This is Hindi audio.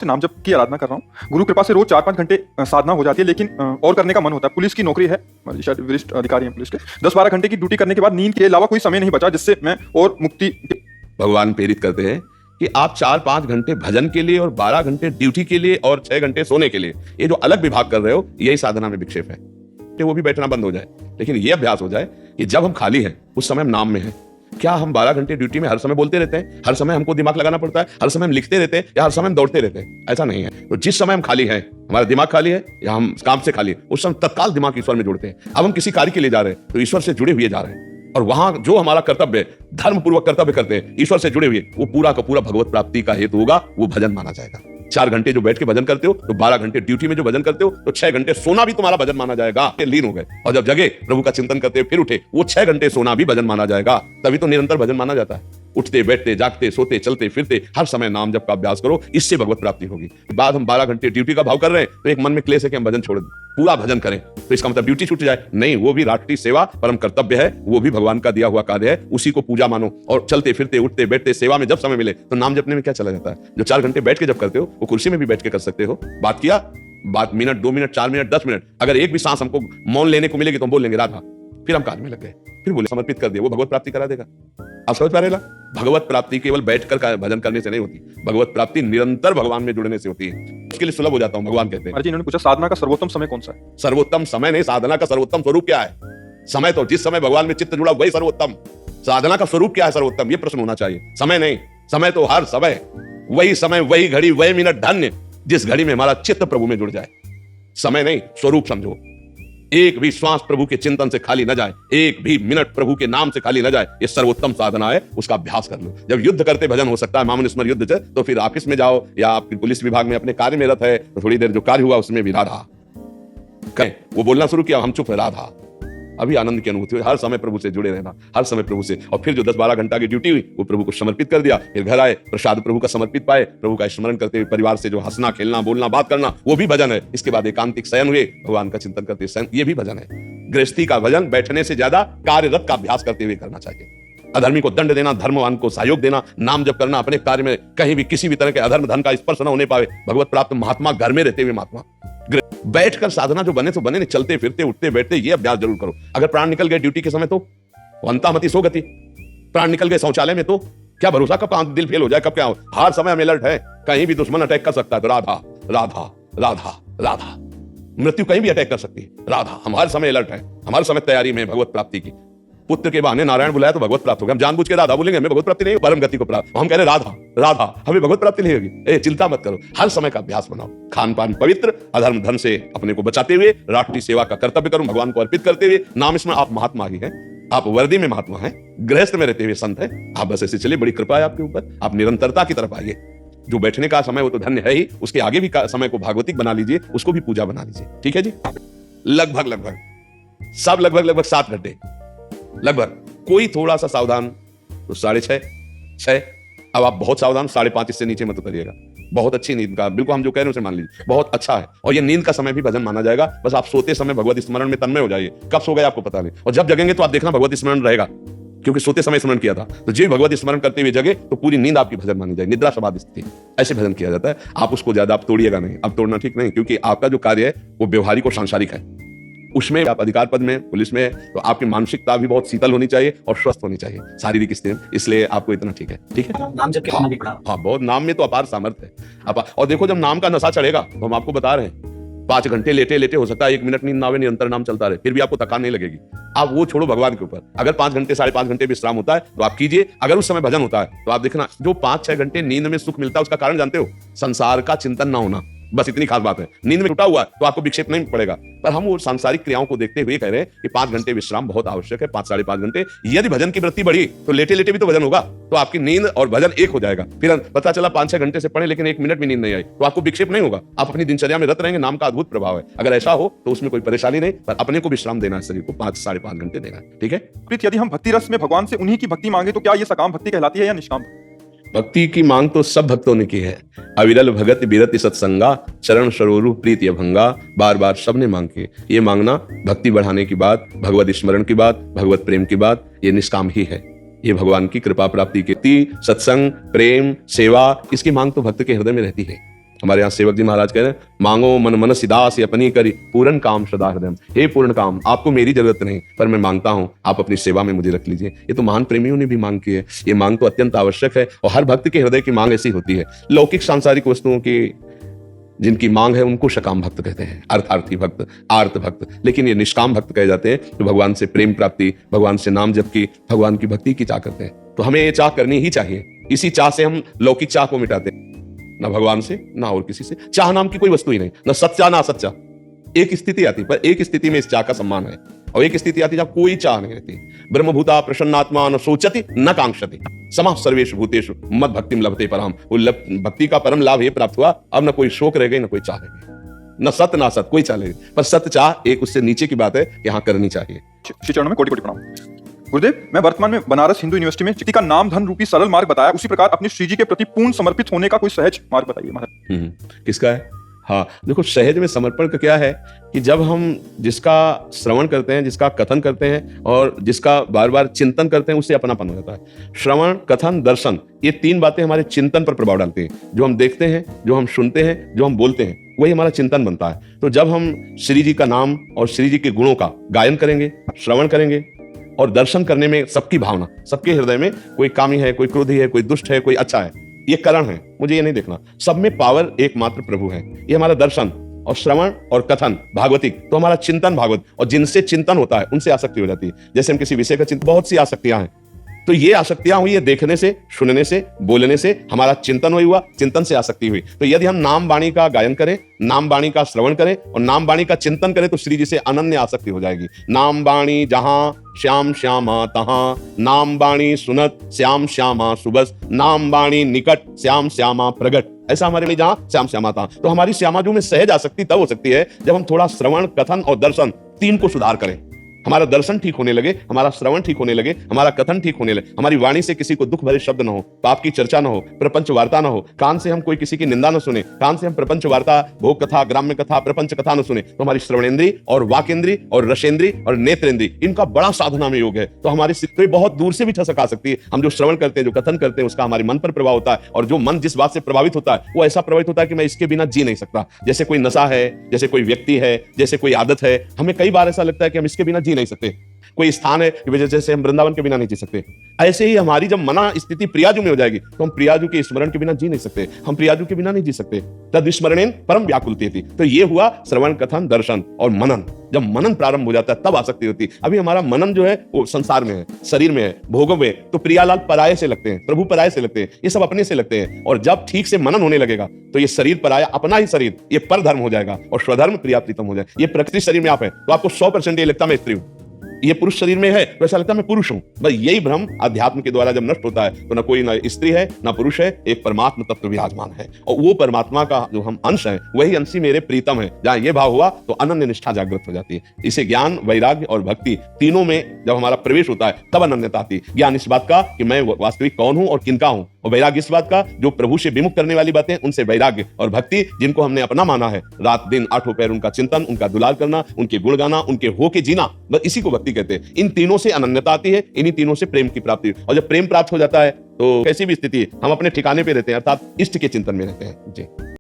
से नाम जप की आराधना कर रहा हूँ। गुरु कृपा से रोज 4-5 घंटे साधना हो जाती है, लेकिन और करने का मन होता है। पुलिस की नौकरी है, शायद वरिष्ठ अधिकारी हैं पुलिस के। 10-12 घंटे की ड्यूटी करने के बाद नींद के अलावा कोई समय नहीं बचा जिससे मैं और मुक्ति। भगवान प्रेरित करते हैं कि आप 4-5 घंटे भजन के लिए और 12 घंटे ड्यूटी के लिए और 6 घंटे सोने के लिए, ये जो अलग विभाग कर रहे हो, यही साधना में विक्षेप है। वो भी बैठना बंद हो जाए, लेकिन ये अभ्यास हो जाए कि जब हम खाली हैं उस समय हम नाम में हैं। क्या हम 12 घंटे ड्यूटी में हर समय बोलते रहते हैं, हर समय हमको दिमाग लगाना पड़ता है, हर समय हम लिखते रहते हैं या हर समय हम दौड़ते रहते हैं? ऐसा नहीं है। तो जिस समय हम खाली हैं, हमारा दिमाग खाली है या हम काम से खाली है, उस समय तत्काल दिमाग ईश्वर में जोड़ते हैं। अब हम किसी कार्य के लिए जा रहे हैं तो ईश्वर से जुड़े हुए जा रहे हैं, और वहां जो हमारा कर्तव्य है, धर्म पूर्वक कर्तव्य करते हैं ईश्वर से जुड़े हुए, वो पूरा का पूरा भगवत प्राप्ति का हेतु होगा, वो भजन माना जाएगा। 4 घंटे जो बैठ के भजन करते हो, तो 12 घंटे ड्यूटी में जो भजन करते हो, तो 6 घंटे सोना भी तुम्हारा भजन माना जाएगा। लीन हो गए और जब जगे प्रभु का चिंतन करते फिर उठे, वो 6 घंटे सोना भी भजन माना जाएगा। तभी तो निरंतर भजन माना जाता है। उठते बैठते जागते सोते चलते फिरते हर समय नाम जप का अभ्यास करो, इससे भगवत प्राप्ति होगी। बाद हम 12 घंटे ड्यूटी का भाव कर रहे हैं तो एक मन में क्लेश है कि हम भजन छोड़ दें, पूरा भजन करें, तो इसका मतलब ड्यूटी छूट जाए? नहीं, वो भी राष्ट्रीय सेवा परम कर्तव्य है, वो भी भगवान का दिया हुआ कार्य है, उसी को पूजा मानो। और चलते फिरते उठते बैठते सेवा में जब समय मिले तो नाम जपने में क्या चला जाता है? जो 4 घंटे बैठ के जब करते हो, वो कुर्सी में भी बैठ के कर सकते हो। बात किया, बात मिनट 2 मिनट 4 मिनट 10 मिनट, अगर एक भी सांस हमको मौन लेने को मिलेगी तो हम बोल लेंगे राधा, फिर हम कार्य में लग गए, फिर बोले समर्पित कर दिया, वो भगवत प्राप्ति करा देगा। आप समझ पा रहे हैं? भगवत प्राप्ति केवल बैठकर भजन करने से नहीं होती, भगवत प्राप्ति निरंतर भगवान में जुड़ने से होती है। उसके लिए सुलभ हो जाता हूं, भगवान कहते हैं। इन्होंने पूछा साधना का सर्वोत्तम समय कौन सा है? सर्वोत्तम समय नहीं, साधना का सर्वोत्तम स्वरूप क्या है? समय तो जिस समय भगवान में चित्त जुड़ा वही सर्वोत्तम। साधना का स्वरूप क्या है सर्वोत्तम, ये प्रश्न होना चाहिए। समय नहीं, समय तो हर समय, वही समय वही घड़ी वही मिनट धन्य जिस घड़ी में हमारा चित्त प्रभु में जुड़ जाए। समय नहीं, स्वरूप समझो। एक भी श्वास प्रभु के चिंतन से खाली न जाए, एक भी मिनट प्रभु के नाम से खाली न जाए, ये सर्वोत्तम साधना है, उसका अभ्यास कर लो। जब युद्ध करते भजन हो सकता है, मामनुस्मर युद्ध से, तो फिर ऑफिस में जाओ या आपकी पुलिस विभाग में अपने कार्य में रत है, तो थोड़ी देर जो कार्य हुआ उसमें भी राधा कहें, वो बोलना शुरू किया, हम चुप है, राधा। अभी आनंद की अनुभूति हुई। हर समय प्रभु से जुड़े रहना, हर समय प्रभु से। और फिर जो 10-12 घंटा की ड्यूटी हुई वो प्रभु को समर्पित कर दिया, फिर घर आए, प्रसाद प्रभु का समर्पित पाए, प्रभु का स्मरण करते हुए परिवार से जो हंसना खेलना बोलना बात करना, वो भी भजन है। इसके बाद एकांतिक शयन हुए, भगवान का चिंतन करते शयन, ये भी भजन है। गृहस्थी का भजन बैठने से ज्यादा कार्यरत का अभ्यास करते हुए करना चाहिए। अधर्मी को दंड देना, धर्मवान को सहयोग देना, नाम जप करना, अपने कार्य में कहीं भी किसी भी तरह के अधर्म धन का स्पर्श न होने पावे। भगवत प्राप्त महात्मा घर में रहते हुए महात्मा। बैठकर साधना जो बने तो बने, चलते फिरते उठते बैठते ये अभ्यास जरूर करो। अगर प्राण निकल गए ड्यूटी के समय तो वंता मति सो गति, प्राण निकल गए शौचालय में तो क्या भरोसा, कब दिल फेल हो जाए, कब क्या हो। हर समय हम अलर्ट है, कहीं भी दुश्मन अटैक कर सकता है, तो राधा राधा राधा राधा, मृत्यु कहीं भी अटैक कर सकती है, राधा। हम हर समय अलर्ट है, हमारे समय तैयारी में भगवत प्राप्ति की। पुत्र के बहाने नारायण बुलाया तो भगवत प्राप्त हो गया, हम जानबूझ के राधा बोलेंगे, हमें भगवत प्राप्ति नहीं, परम गति को प्राप्त। हम कह रहे राधा राधा, हमें भगवत प्राप्ति नहीं होगी। चिंता मत करो, हर समय का अभ्यास बनाओ। खान पान पवित्र, अधर्म धन से अपने को बचाते हुए, राष्ट्रीय सेवा का कर्तव्य करो, भगवान को अर्पित करते हुए। नाम इसमें आप महात्मा ही हैं, आप वर्दी में महात्मा हैं, गृहस्थ में रहते हुए संत हैं। आप बस ऐसे चलिए, बड़ी कृपा है आपके ऊपर, आप निरंतरता की तरफ आइए। जो बैठने का समय वो तो धन्य है ही, उसके आगे भी समय को भागवतिक बना लीजिए, उसको भी पूजा बना लीजिए। ठीक है जी। लगभग सब लगभग 7 घंटे लगभग। कोई थोड़ा सा सावधान तो 6:30। अब आप बहुत सावधान, 5:30 इससे नीचे मत उतरिएगा। बहुत अच्छी नींद का, बिल्कुल हम जो कह रहे हैं उसे मान लीजिए, बहुत अच्छा है। और ये नींद का समय भी भजन माना जाएगा। बस आप सोते समय भगवत स्मरण में तन्मय हो जाइए, कब सो गए आपको पता नहीं, और जब जगेंगे तो आप देखना भगवत स्मरण रहेगा, क्योंकि सोते समय स्मरण किया था। तो जो भगवत स्मरण करते हुए जगे तो पूरी नींद आपकी भजन मानी जाएगी, निद्रा समाधि स्थिति, ऐसे भजन किया जाता है। आप उसको ज्यादा आप तोड़िएगा नहीं, अब तोड़ना ठीक नहीं, क्योंकि आपका जो कार्य है वो व्यवहारिक और सांसारिक है। उसमें आप अधिकार पद में, पुलिस में, तो आपकी मानसिकता भी बहुत शीतल होनी चाहिए और स्वस्थ होनी चाहिए, शारीरिक स्थिति, इसलिए आपको इतना ठीक है। ठीक है, नाम जप के करना भी पड़ा। हाँ, बहुत नाम में तो अपार सामर्थ्य है। और देखो, जब नाम का नशा चढ़ेगा तो हम आपको बता रहे हैं, 5 घंटे लेटे लेटे हो सकता है 1 मिनट नींद ना आवे, निरंतर नाम चलता रहे, फिर भी आपको थकान नहीं लगेगी। आप वो छोड़ो भगवान के ऊपर। अगर 5 घंटे 5.5 घंटे विश्राम होता है तो आप कीजिए। अगर उस समय भजन होता है तो आप देखना, जो 5-6 घंटे नींद में सुख मिलता है उसका कारण जानते हो? संसार का चिंतन ना होना, बस इतनी खास बात है। नींद में टूटा हुआ है तो आपको विक्षेप नहीं पड़ेगा, पर हम वो सांसारिक क्रियाओं को देखते हुए कह रहे हैं कि 5 घंटे विश्राम बहुत आवश्यक है, 5-5.5 घंटे। यदि भजन की वृत्ति बढ़ी तो लेटे लेटे भी तो भजन होगा, तो आपकी नींद और भजन एक हो जाएगा। फिर पता चला 5-6 घंटे से पढ़े लेकिन 1 मिनट भी नींद नहीं आई, तो आपको विक्षेप नहीं होगा, आप अपनी दिनचर्या में रत रहेंगे। नाम का अद्भुत प्रभाव है। अगर ऐसा हो तो उसमें कोई परेशानी नहीं, पर अपने को विश्राम देना है, शरीर को 5-5.5 घंटे देना है। ठीक है। यदि हम भक्ति रस में भगवान से उन्हीं की भक्ति मांगे तो क्या ये सकाम भक्ति कहलाती है या निष्काम? भक्ति की मांग तो सब भक्तों ने की है। अविरल भगत बिरति सत्संगा, चरण सरोरु प्रीति अभंगा, बार बार सबने मांग की। ये मांगना भक्ति बढ़ाने की बात, भगवत स्मरण की बात, भगवत प्रेम की बात, ये निष्काम ही है। ये भगवान की कृपा प्राप्ति की सत्संग, प्रेम, सेवा, इसकी मांग तो भक्त के हृदय में रहती है। हमारे यहाँ सेवक जी महाराज कह रहे हैं, मांगो मन मन सिदास अपनी करी पूर्ण काम सदा हृदय। हे पूर्ण काम, आपको मेरी जरूरत नहीं, पर मैं मांगता हूं आप अपनी सेवा में मुझे रख लीजिए। ये तो महान प्रेमियों ने भी मांग की है। ये मांग तो अत्यंत आवश्यक है और हर भक्त के हृदय की मांग ऐसी होती है। लौकिक सांसारिक वस्तुओं की जिनकी मांग है उनको सकाम भक्त कहते हैं, अर्थार्थी भक्त, आर्त भक्त। लेकिन ये निष्काम भक्त कहे जाते हैं जो भगवान से प्रेम प्राप्ति, भगवान से नाम जप की, भगवान की भक्ति की चाह करते हैं। तो हमें ये चाह करनी ही चाहिए। इसी चाह से हम लौकिक चाह को मिटाते हैं, ना भगवान से ना और किसी से। चाह नाम की कोई वस्तु ही नहीं, ना सच्चा ना असच्चा। एक स्थिति आती, पर एक स्थिति में इस चाह का सम्मान है और एक स्थिति आती जहां कोई चाह नहीं रहती। ब्रह्मभूता प्रसन्नात्मा न सोचति न कांक्षति समाः सर्वेषु भूतेषु मद भक्तिम लभते परम। भक्ति का परम लाभ ये प्राप्त हुआ, अब न कोई शोक रह गई न कोई चाह रह गई, न सत ना सत, कोई चाह रह पर सत चाह एक उससे नीचे की बात है, यहाँ करनी चाहिए। श्री चरणों में कोटि कोटि प्रणाम। गुरुदेव, मैं वर्तमान में बनारस हिंदू यूनिवर्सिटी में चिट्ठी का नाम धन रूपी सरल मार्ग बताया, उसी प्रकार अपने श्री जी के प्रति पूर्ण समर्पित होने का कोई सहज मार्ग बताइए महाराज। किसका है? हाँ देखो, सहज में समर्पण का क्या है कि जब हम जिसका श्रवण करते हैं, जिसका कथन करते हैं और जिसका बार बार चिंतन करते हैं, उससे अपनापन हो जाता है। श्रवण, कथन, दर्शन, ये तीन बातें हमारे चिंतन पर प्रभाव डालती हैं। जो हम देखते हैं, जो हम सुनते हैं, जो हम बोलते हैं, वही हमारा चिंतन बनता है। तो जब हम श्री जी का नाम और श्री जी के गुणों का गायन करेंगे, श्रवण करेंगे और दर्शन करने में सबकी भावना, सबके हृदय में कोई कामी है, कोई क्रोधी है, कोई दुष्ट है, कोई अच्छा है, ये करण है, मुझे ये नहीं देखना। सब में पावर एकमात्र प्रभु है। ये हमारा दर्शन और श्रवण और कथन भागवतिक, तो हमारा चिंतन भागवत, और जिनसे चिंतन होता है उनसे आसक्ति हो जाती है। जैसे हम किसी विषय का चिंतन, बहुत सी आसक्तियां हैं, तो ये आसक्तियां हुई है देखने से, सुनने से, बोलने से, हमारा चिंतन वही हुआ, चिंतन से आसक्ति हुई। तो यदि हम नाम वाणी का गायन करें, नाम वाणी का श्रवण करें और नाम वाणी का चिंतन करें, तो श्री जी से अनन्य आसक्ति हो जाएगी। नाम वाणी जहां श्याम श्यामा तहां, नाम वाणी सुनत श्याम श्यामा सुबस, नाम वाणी निकट श्याम श्यामा प्रगट। ऐसा हमारे में जहां श्याम श्यामा था। तो हमारी श्यामाजू में सहज आसक्ति तब हो सकती है जब हम थोड़ा श्रवण, कथन और दर्शन तीन को सुधार करें। हमारा दर्शन ठीक होने लगे, हमारा श्रवण ठीक होने लगे, हमारा कथन ठीक होने लगे, हमारी वाणी से किसी को दुख भरे शब्द न हो, पाप की चर्चा न हो, प्रपंच वार्ता न हो, कान से हम कोई किसी की निंदा न सुने, कान से हम प्रपंच वार्ता, भोग कथा, ग्राम्य कथा, प्रपंच कथा न सुने, तो हमारी श्रवणेंद्री और वाकेंद्री और रसेंद्री और नेत्रेंद्री, इनका बड़ा साधना में योग है। तो हमारी तो बहुत दूर से भी ठसक आ सकती है। हम जो श्रवण करते हैं, जो कथन करते हैं, उसका हमारे मन पर प्रभाव होता है, और जो मन जिस बात से प्रभावित होता है वो ऐसा प्रभावित होता है कि मैं इसके बिना जी नहीं सकता। जैसे कोई नशा है, जैसे कोई व्यक्ति है, जैसे कोई आदत है, हमें कई बार ऐसा लगता है कि हम इसके बिना जी नहीं सकते। कोई स्थान है कि जैसे हम वृंदावन के बिना नहीं जी सकते। ऐसे ही हमारी जब मना स्थिति प्रियाजू में हो जाएगी तो हम प्रियाजू के स्मरण के बिना जी नहीं सकते, हम प्रियाजू के बिना नहीं जी सकते। तद विस्मरणेन परम व्याकुलते। तो ये हुआ श्रवण, कथन, दर्शन और मनन। जब मनन प्रारंभ हो जाता है तब आसक्ति होती है। अभी हमारा मनन जो है वो संसार में है, शरीर में है, भोगों में, तो प्रियालाल पराये से लगते हैं, प्रभु पराये से लगते हैं, ये सब अपने से लगते हैं। और जब ठीक से मनन होने लगेगा तो ये शरीर पराया, अपना ही शरीर, ये पर धर्म हो जाएगा और स्वधर्म प्रिया प्रीतम हो जाएगा। ये प्रकृति शरीर में आप है तो आपको 100% ये लगता मैं स्त्री हूं, ये पुरुष शरीर में है तो ऐसा लगता है मैं पुरुष हूं। बस यही भ्रम अध्यात्म के द्वारा जब नष्ट होता है तो ना कोई ना स्त्री है ना पुरुष है, एक परमात्मा तत्व विराजमान है। और वो परमात्मा का जो हम अंश है वही अंश ही मेरे प्रीतम है। जहां ये भाव हुआ तो अनन्य निष्ठा जागृत हो जाती है। इसे ज्ञान, वैराग्य और भक्ति तीनों में जब हमारा प्रवेश होता है तब अनन्यता आती है। ज्ञान इस बात का कि मैं वास्तविक कौन हूं और किनका हूं, और वैराग्य इस बात का जो प्रभु से विमुख करने वाली बातें उनसे वैराग्य, और भक्ति जिनको हमने अपना माना है, रात दिन आठों पैर उनका चिंतन, उनका दुलार करना, उनके गुण गाना, उनके हो के जीना, बस इसी को भक्ति कहते हैं। इन तीनों से अनन्यता आती है, इन्हीं तीनों से प्रेम की प्राप्ति। और जब प्रेम प्राप्त हो जाता है तो कैसी भी स्थिति हम अपने ठिकाने पे रहते हैं, अर्थात इष्ट के चिंतन में रहते हैं। जी।